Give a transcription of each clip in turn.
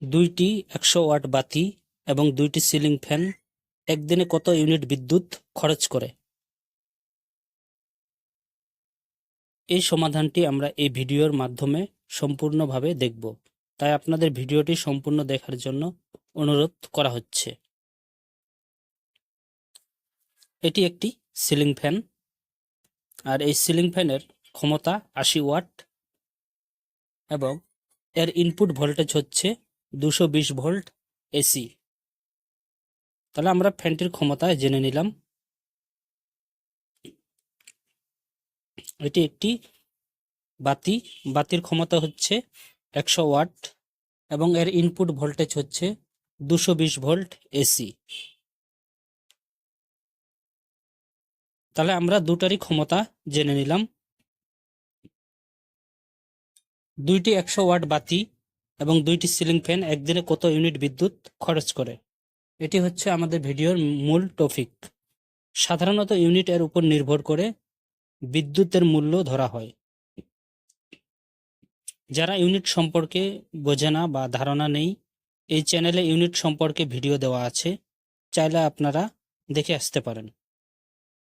দুইটি 100 ওয়াট বাতি এবং দুইটি সিলিং ফ্যান একদিনে কত ইউনিট বিদ্যুৎ খরচ করে? এই সমাধানটি আমরা এই ভিডিওর মাধ্যমে সম্পূর্ণভাবে দেখব, তাই আপনাদের ভিডিওটি সম্পূর্ণ দেখার জন্য অনুরোধ করা হচ্ছে। এটি একটি সিলিং ফ্যান, আর এই সিলিং ফ্যানের ক্ষমতা 80 ওয়াট এবং এর ইনপুট ভোল্টেজ হচ্ছে 220 ভোল্ট এসি। তাহলে আমরা ফ্যানটির ক্ষমতা জেনে নিলাম। এটি একটি বাতির ক্ষমতা হচ্ছে 100 ওয়াট এবং এর ইনপুট ভোল্টেজ হচ্ছে 220 ভোল্ট এসি। তাহলে আমরা দুটারই ক্ষমতা জেনে নিলাম। দুইটি 100 ওয়াট বাতি এবং দুইটি সিলিং ফ্যান একদিনে কত ইউনিট বিদ্যুৎ খরচ করে? এটি হচ্ছে আমাদের ভিডিওর মূল টপিক। সাধারণত ইউনিট এর উপর নির্ভর করে বিদ্যুতের মূল্য ধরা হয়। যারা ইউনিট সম্পর্কে বোঝে না বা ধারণা নেই, এই চ্যানেলে ইউনিট সম্পর্কে ভিডিও দেওয়া আছে, চাইলে আপনারা দেখে আসতে পারেন।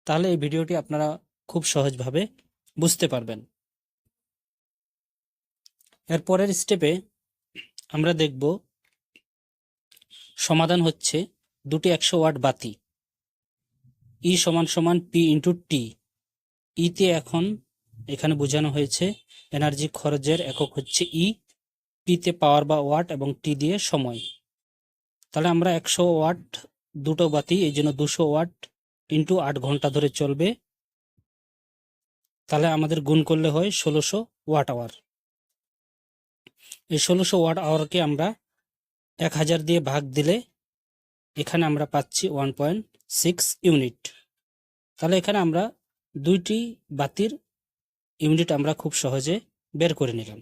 তাহলে এই ভিডিওটি আপনারা খুব সহজভাবে বুঝতে পারবেন। এর পরের স্টেপে আমরা দেখব সমাধান হচ্ছে দুটি 100 ওয়াট বাতি, ই সমান সমান পি ইন্টু টি। ইতে এখানে বোঝানো হয়েছে এনার্জি খরচের একক হচ্ছে ই, পিতে পাওয়ার বা ওয়াট এবং টি দিয়ে সময়। তাহলে আমরা 100 ওয়াট দুটো বাতি, এই জন্য 200 ওয়াট ইন্টু 8 ঘন্টা ধরে চলবে। তাহলে আমাদের গুণ করলে হয় 1600 ওয়াট আওয়ার। এই 1600 ওয়াট আওয়ারকে আমরা 1000 দিয়ে ভাগ দিলে এখানে আমরা পাচ্ছি 1.6 ইউনিট। তাহলে এখানে আমরা দুইটি বাতির ইউনিট আমরা খুব সহজে বের করে নিলাম।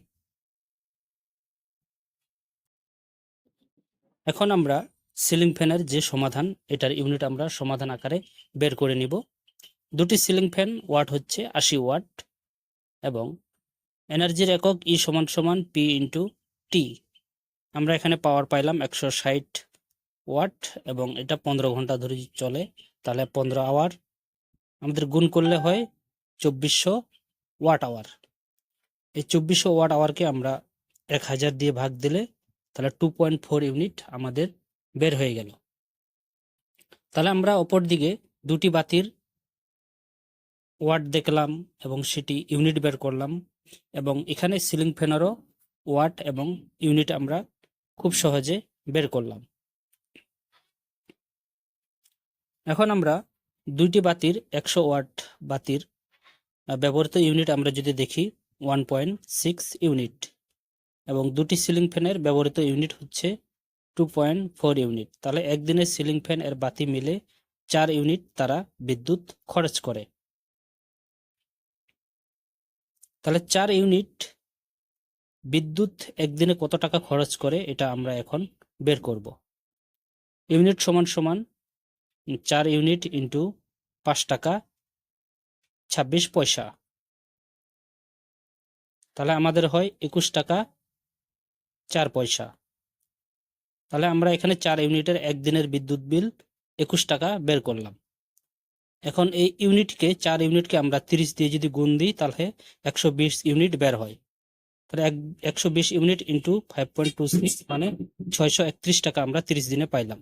এখন আমরা সিলিং ফ্যানের যে সমাধান, এটার ইউনিট আমরা সমাধান আকারে বের করে নিব। দুটি সিলিং ফ্যান ওয়াট হচ্ছে 80 ওয়াট এবং এনার্জির একক ই সমান সমান পি ইন্টু টি। আমরা এখানে পাওয়ার পাইলাম 160 ওয়াট এবং এটা 15 ঘন্টা ধরে চলে, তাহলে 15 আওয়ার। আমাদের গুণ করলে হয় 2400 ওয়াট আওয়ার। এই 2400 ওয়াট আওয়ারকে আমরা 1000 দিয়ে ভাগ দিলে তাহলে 2.4 ইউনিট আমাদের বের হয়ে গেল। তাহলে আমরা অপর দিকে দুটি বাতির ওয়াট দেখলাম এবং সেটি ইউনিট বের করলাম, এবং এখানে সিলিং ফ্যানেরও ওয়াট এবং ইউনিট আমরা খুব সহজে বের করলাম। এখন আমরা দুইটি বাতির 100 ওয়াট বাতির ব্যবহৃত ইউনিট আমরা যদি দেখি 1.6 ইউনিট এবং দুটি সিলিং ফ্যানের ব্যবহৃত ইউনিট হচ্ছে 2.4 ইউনিট। তাহলে একদিনে সিলিং ফ্যান এর বাতি মিলে 4 ইউনিট তারা বিদ্যুৎ খরচ করে। তাহলে 4 ইউনিট বিদ্যুৎ একদিনে কত টাকা খরচ করে এটা আমরা এখন বের করব। ইউনিট সমান সমান 4 ইউনিট ইন্টু 5 টাকা 26 পয়সা। তাহলে আমাদের হয় 21 টাকা 4 পয়সা। তাহলে আমরা এখানে 4 ইউনিটের একদিনের বিদ্যুৎ বিল 21 টাকা বের করলাম। এখন এই ইউনিটকে 4 ইউনিটকে আমরা 30 দিয়ে যদি গুণ দিই তাহলে 120 ইউনিট বের হয়। তাহলে 120 ইউনিট ইন্টু 5.26 মানে 631 টাকা আমরা 30 দিনে পাইলাম।